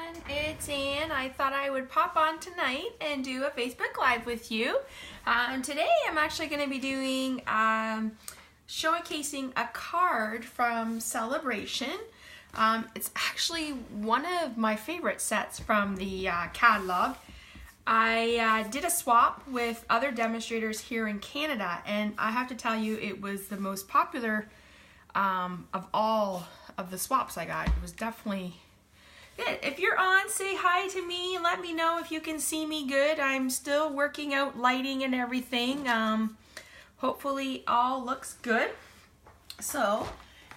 everyone, it's Ann. I thought I would pop on tonight and do a Facebook Live with you. Today I'm actually going to be doing showcasing a card from Celebration. It's actually one of my favorite sets from the catalog. I did a swap with other demonstrators here in Canada, and I have to tell you it was the most popular of all of the swaps I got. It was definitely good. If you're on, say hi to me and let me know if you can see me good. I'm still working out lighting and everything. Hopefully all looks good. So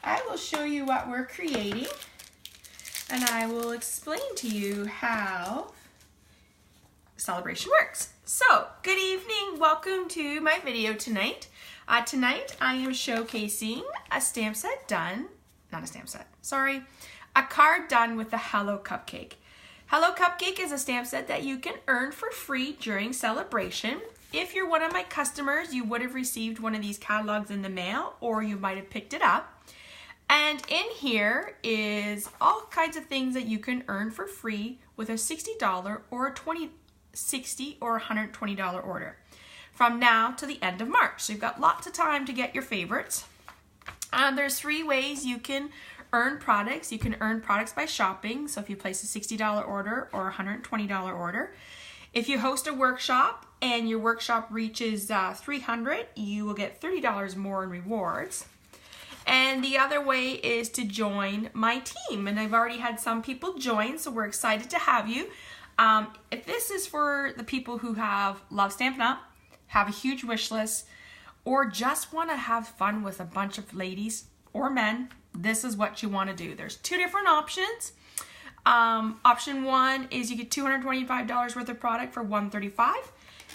I will show you what we're creating, and I will explain to you how Celebration works. So, good evening. Welcome to my video tonight. Tonight I am showcasing a stamp set done, not a stamp set, sorry, a card done with the Hello Cupcake. Hello Cupcake is a stamp set that you can earn for free during Celebration. If you're one of my customers, you would have received one of these catalogs in the mail, or you might have picked it up. And in here is all kinds of things that you can earn for free with a $60 or a $60 or $120 order from now to the end of March. So you've got lots of time to get your favorites. There's 3 ways you can earn products. You can earn products by shopping. So if you place a $60 order or a $120 order. If you host a workshop and your workshop reaches 300, you will get $30 more in rewards. And the other way is to join my team. And I've already had some people join, so we're excited to have you. If this is for the people who love Stampin' Up, have a huge wish list, or just want to have fun with a bunch of ladies or men, this is what you want to do. There's 2 different options. Option 1 is you get $225 worth of product for $135,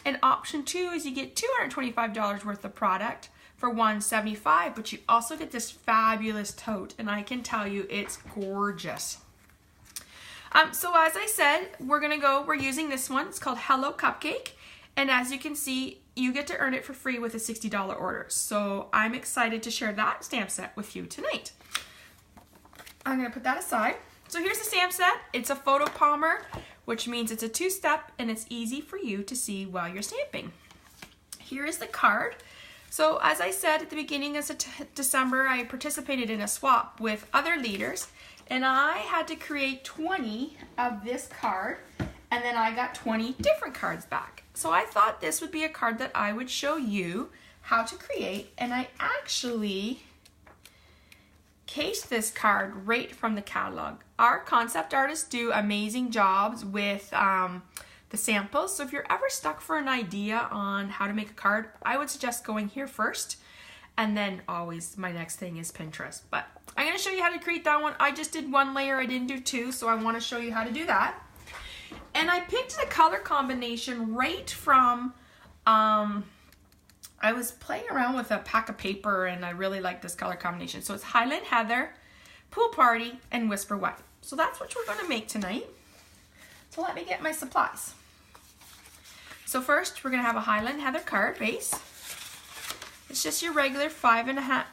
and option 2 is you get $225 worth of product for $175, but you also get this fabulous tote, and I can tell you it's gorgeous. So as I said, we're using this one. It's called Hello Cupcake. And as you can see, you get to earn it for free with a $60 order. So I'm excited to share that stamp set with you tonight. I'm going to put that aside. So here's the stamp set. It's a photo palmer, which means it's a 2-step and it's easy for you to see while you're stamping. Here is the card. So as I said at the beginning of December, I participated in a swap with other leaders, and I had to create 20 of this card, and then I got 20 different cards back. So I thought this would be a card that I would show you how to create, and I actually cased this card right from the catalog. Our concept artists do amazing jobs with the samples, so if you're ever stuck for an idea on how to make a card, I would suggest going here first, and then always my next thing is Pinterest. But I'm going to show you how to create that one. I just did 1 layer, I didn't do 2, so I want to show you how to do that. And I picked the color combination right from, I was playing around with a pack of paper, and I really like this color combination. So it's Highland Heather, Pool Party, and Whisper White. So that's what we're going to make tonight. So let me get my supplies. So first, we're going to have a Highland Heather card base. It's just your regular 8.5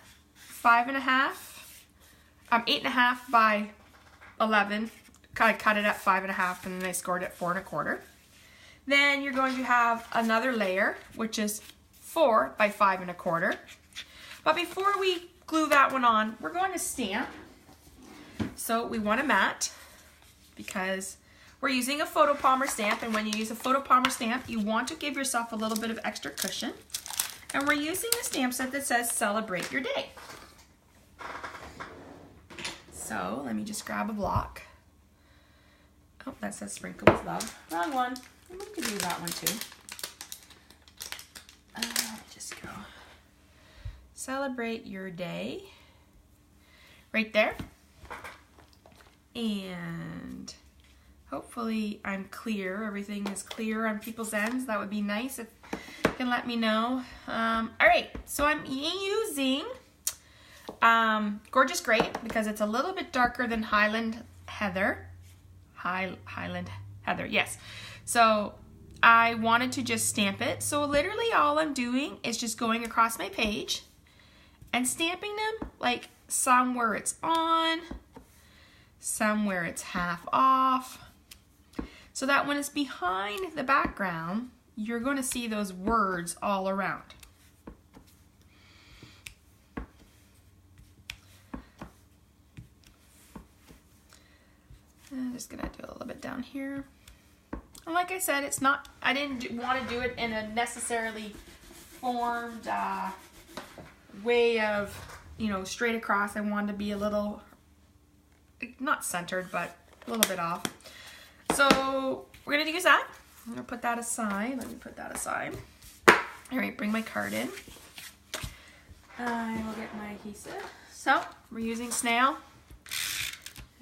by 11. I cut it at 5.5, and then I scored it 4 1/4. Then you're going to have another layer, which is 4 by 5 1/4. But before we glue that one on, we're going to stamp. So we want a mat because we're using a photo palmer stamp, and when you use a photo palmer stamp, you want to give yourself a little bit of extra cushion. And we're using a stamp set that says Celebrate Your Day. So let me just grab a block. Oh, that says Sprinkle with Love. Wrong one. We could do that one too. Let me just go. Celebrate Your Day. Right there. And hopefully I'm clear. Everything is clear on people's ends. That would be nice if you can let me know. All right, so I'm using Gorgeous Grape because it's a little bit darker than Highland Heather. Highland Heather, yes. So I wanted to just stamp it. So literally all I'm doing is just going across my page and stamping them, like some where it's on, some where it's half off, so that when it's behind the background, you're going to see those words all around. I'm just going to do a little bit down here. And like I said, it's not, I didn't want to do it in a necessarily formed way of, you know, straight across. I wanted to be a little, not centered, but a little bit off. So we're going to use that. I'm going to put that aside. Let me put that aside. All right, bring my card in. I will get my adhesive. So we're using snail.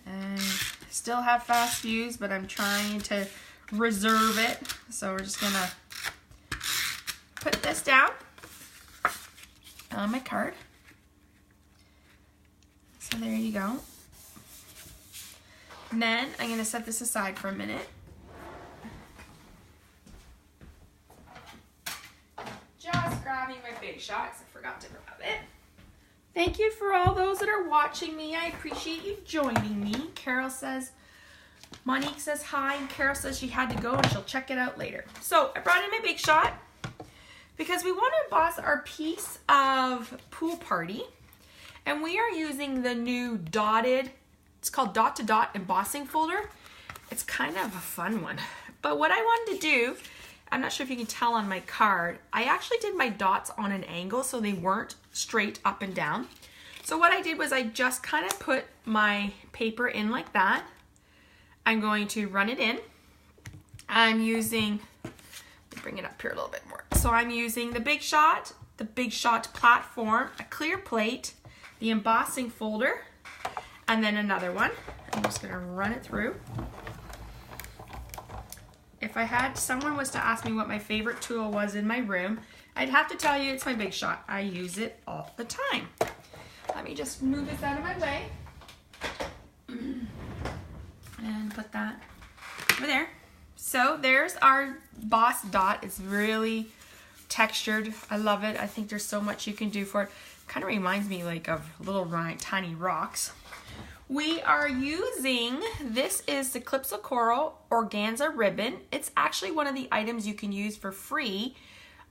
And I still have fast fuse, but I'm trying to reserve it. So we're just going to put this down on my card. So there you go. And then I'm going to set this aside for a minute. Just grabbing my Big Shot because I forgot to grab it. Thank you for all those that are watching me. I appreciate you joining me. Carol says, Monique says hi, and Carol says she had to go and she'll check it out later. So I brought in my Big Shot because we want to emboss our piece of Pool Party. And we are using the new dotted, it's called Dot to Dot embossing folder. It's kind of a fun one. But what I wanted to do, I'm not sure if you can tell on my card, I actually did my dots on an angle so they weren't straight up and down. So what I did was I just kind of put my paper in like that. I'm going to run it in. I'm using, let me bring it up here a little bit more. So I'm using the Big Shot platform, a clear plate, the embossing folder, and then another one. I'm just going to run it through. If I had, someone was to ask me what my favorite tool was in my room, I'd have to tell you it's my Big Shot. I use it all the time. Let me just move this out of my way. And put that over there. So there's our boss dot. It's really textured. I love it. I think there's so much you can do for it. Kind of reminds me like of little tiny rocks. We are using, this is the Calypso Coral Organza Ribbon. It's actually one of the items you can use for free.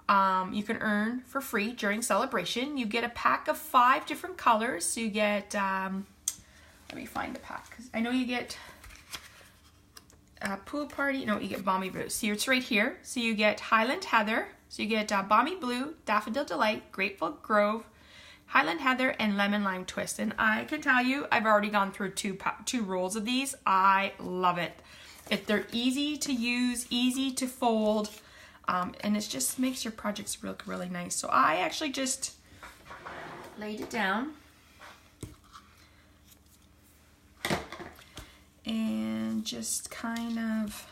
You can earn for free during celebration. You get a pack of 5 different colors. So you get, let me find the pack, because I know you get Pool Party, no, you get Balmy Blue. So it's right here. So you get Highland Heather. So you get Balmy Blue, Daffodil Delight, Grateful Grove, Highland Heather, and Lemon Lime Twist. And I can tell you, I've already gone through two rolls of these. I love it. They're easy to use, easy to fold, and it just makes your projects look really nice. So I actually just laid it down and just kind of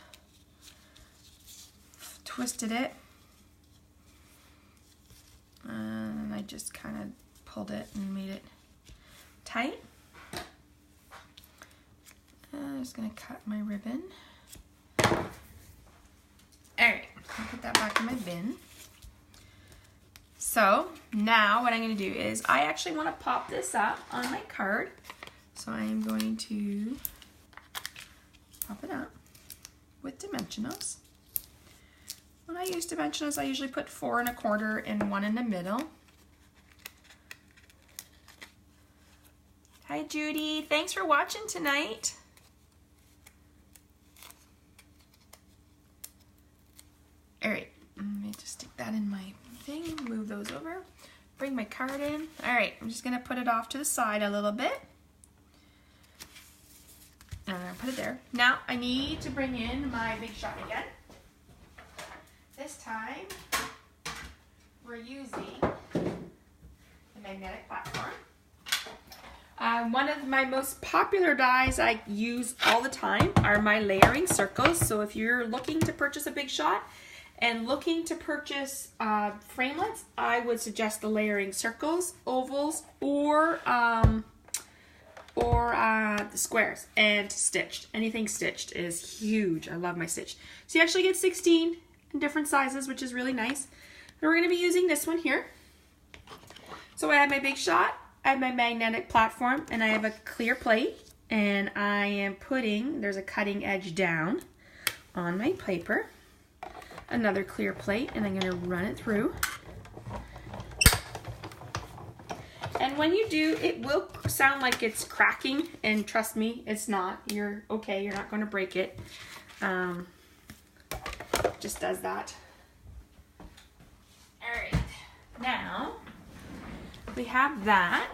twisted it, and I just kind of pulled it and made it tight. I'm just going to cut my ribbon. Alright, I'll put that back in my bin. So now what I'm going to do is I actually want to pop this up on my card. So I am going to pop it up with dimensionals. When I use dimensionals, I usually put 4 1/4 and 1 in the middle. Hi Judy, thanks for watching tonight. All right, let me just stick that in my thing, move those over, bring my card in. All right, I'm just gonna put it off to the side a little bit. And I'm gonna put it there. Now I need to bring in my Big Shot again. This time, we're using the magnetic platform. One of my most popular dies I use all the time are my layering circles. So if you're looking to purchase a Big Shot and looking to purchase framelits, I would suggest the layering circles, ovals, or the squares, and stitched. Anything stitched is huge. I love my stitched. So you actually get 16 in different sizes, which is really nice. And we're going to be using this one here. So I have my Big Shot, I have my magnetic platform, and I have a clear plate, and I am putting, there's a cutting edge down. on my paper, another clear plate, and I'm going to run it through. And when you do, it will sound like it's cracking, and trust me, it's not. You're okay, you're not going to break it. Just does that. All right, now we have that.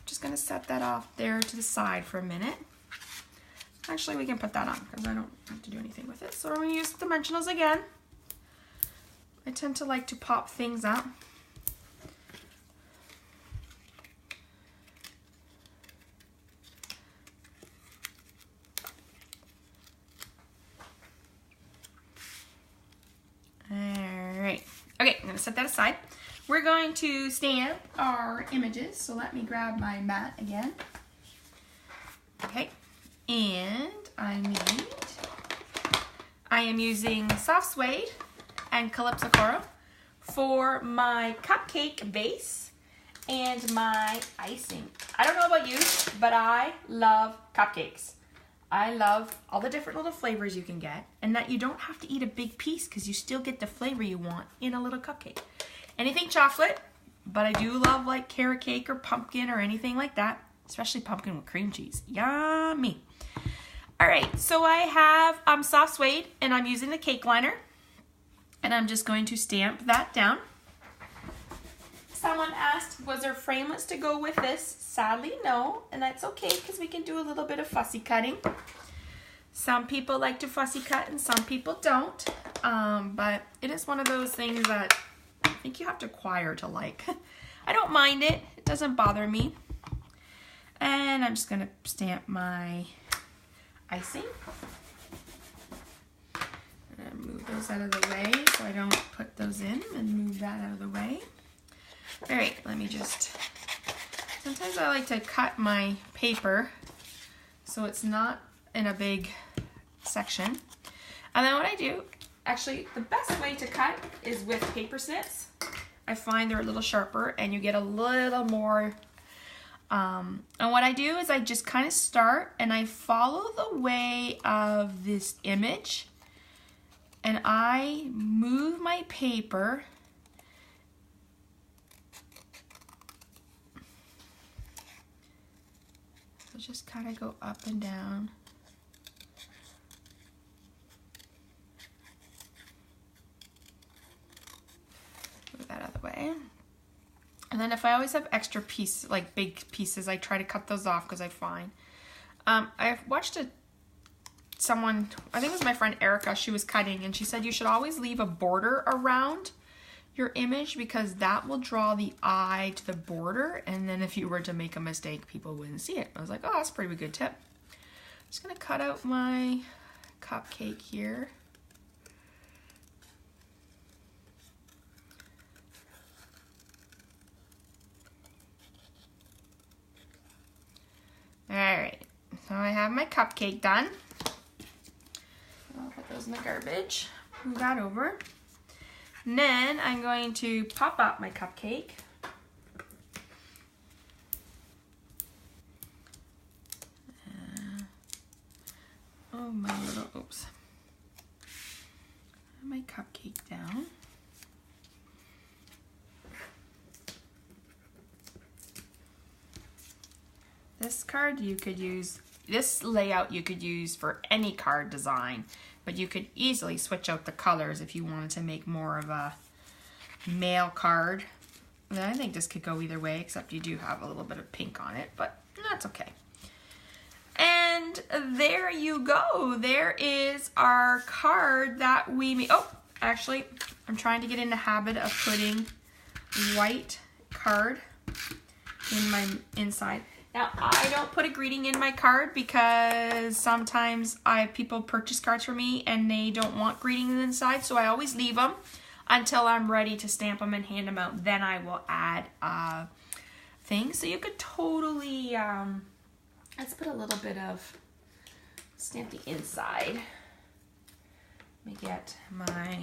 Just going to set that off there to the side for a minute. Actually, we can put that on because I don't have to do anything with it. So we're going to use dimensionals again. I tend to like to pop things up. Alright. Okay, I'm going to set that aside. We're going to stamp our images. So let me grab my mat again. Okay. And I am using soft suede and Calypso coral for my cupcake base and my icing. I don't know about you, but I love cupcakes. I love all the different little flavors you can get, and that you don't have to eat a big piece because you still get the flavor you want in a little cupcake. Anything chocolate, but I do love like carrot cake or pumpkin or anything like that, especially pumpkin with cream cheese. Yummy. All right, so I have soft suede, and I'm using the cake liner, and I'm just going to stamp that down. Someone asked, was there framelits to go with this? Sadly, no, and that's okay because we can do a little bit of fussy cutting. Some people like to fussy cut and some people don't, but it is one of those things that I think you have to acquire to like. I don't mind it. It doesn't bother me. And I'm just going to stamp my icing. And move those out of the way so I don't put those in, and move that out of the way. All right, let me just, sometimes I like to cut my paper so it's not in a big section. And then what I do, actually the best way to cut is with paper snips. I find they're a little sharper and you get a little more. And what I do is I just kind of start and I follow the way of this image, and I move my paper so just kind of go up and down. Move that out of the way. And then if I always have extra pieces, like big pieces, I try to cut those off because I find. I've watched someone, I think it was my friend Erica, she was cutting, and she said you should always leave a border around your image because that will draw the eye to the border, and then if you were to make a mistake, people wouldn't see it. I was like, oh, that's a pretty good tip. I'm just going to cut out my cupcake here. Alright, so I have my cupcake done. I'll put those in the garbage. Move that over. And then I'm going to pop up my cupcake. Oh, my little, oops. Put my cupcake down. This card you could use, this layout you could use for any card design, but you could easily switch out the colors if you wanted to make more of a male card. And I think this could go either way, except you do have a little bit of pink on it, but that's okay. And there you go. There is our card that we made. Oh, actually, I'm trying to get in the habit of putting white card in my inside. Now, I don't put a greeting in my card because sometimes people purchase cards for me and they don't want greetings inside, so I always leave them until I'm ready to stamp them and hand them out. Then I will add things. So you could totally, let's put a little bit of, stamp the inside. Let me get my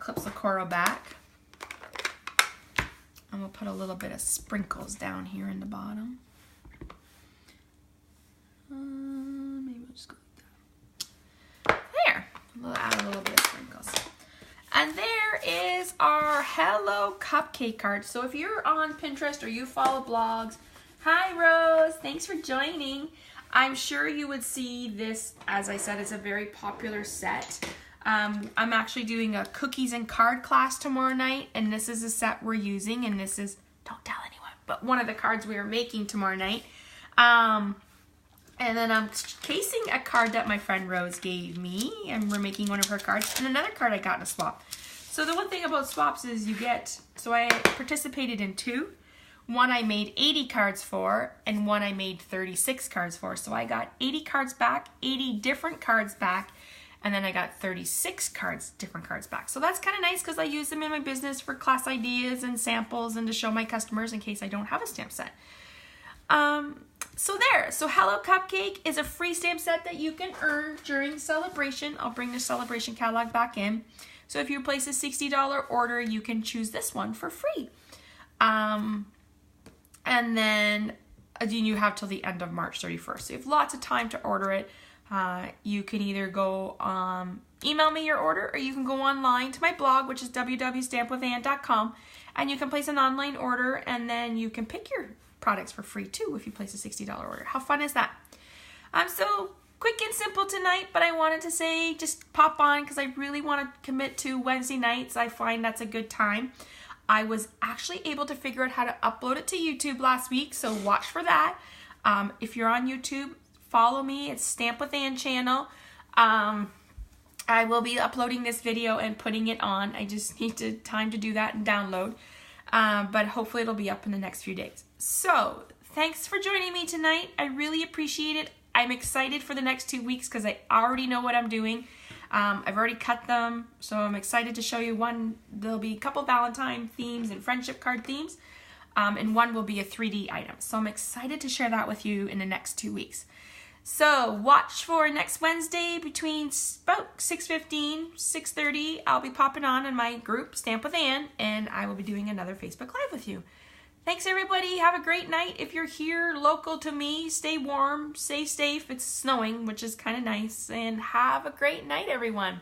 clips of coral back. And we'll put a little bit of sprinkles down here in the bottom. Maybe we'll just go like that. We'll add a little bit of sprinkles. And there is our Hello Cupcake card. So if you're on Pinterest or you follow blogs, hi Rose, thanks for joining. I'm sure you would see this, as I said, it's a very popular set. I'm actually doing a cookies and card class tomorrow night, and this is the set we're using, and this is, don't tell anyone, but one of the cards we are making tomorrow night. And then I'm casing a card that my friend Rose gave me, and we're making one of her cards, and another card I got in a swap. So the one thing about swaps is you get, so I participated in two. One I made 80 cards for, and one I made 36 cards for. So I got 80 cards back, 80 different cards back, and then I got 36 cards, different cards back. So that's kind of nice because I use them in my business for class ideas and samples and to show my customers in case I don't have a stamp set. So Hello Cupcake is a free stamp set that you can earn during Celebration. I'll bring the Celebration catalog back in. So if you place a $60 order, you can choose this one for free. And then you have till the end of March 31st. So you have lots of time to order it. You can either go email me your order, or you can go online to my blog, which is www.stampwithann.com, and you can place an online order, and then you can pick your products for free too if you place a $60 order. How fun is that? So quick and simple tonight, but I wanted to say just pop on because I really want to commit to Wednesday nights. I find that's a good time. I was actually able to figure out how to upload it to YouTube last week, so watch for that. If you're on YouTube, follow me. It's Stamp with Ann channel. I will be uploading this video and putting it on. I just need time to do that and download. But hopefully it'll be up in the next few days. So thanks for joining me tonight. I really appreciate it. I'm excited for the next 2 weeks because I already know what I'm doing. I've already cut them, so I'm excited to show you one. There'll be a couple Valentine themes and friendship card themes, and one will be a 3D item. So I'm excited to share that with you in the next 2 weeks. So watch for next Wednesday between about 6:15, 6:30. I'll be popping on in my group, Stamp with Ann, and I will be doing another Facebook Live with you. Thanks, everybody. Have a great night. If you're here local to me, stay warm, stay safe. It's snowing, which is kind of nice. And have a great night, everyone.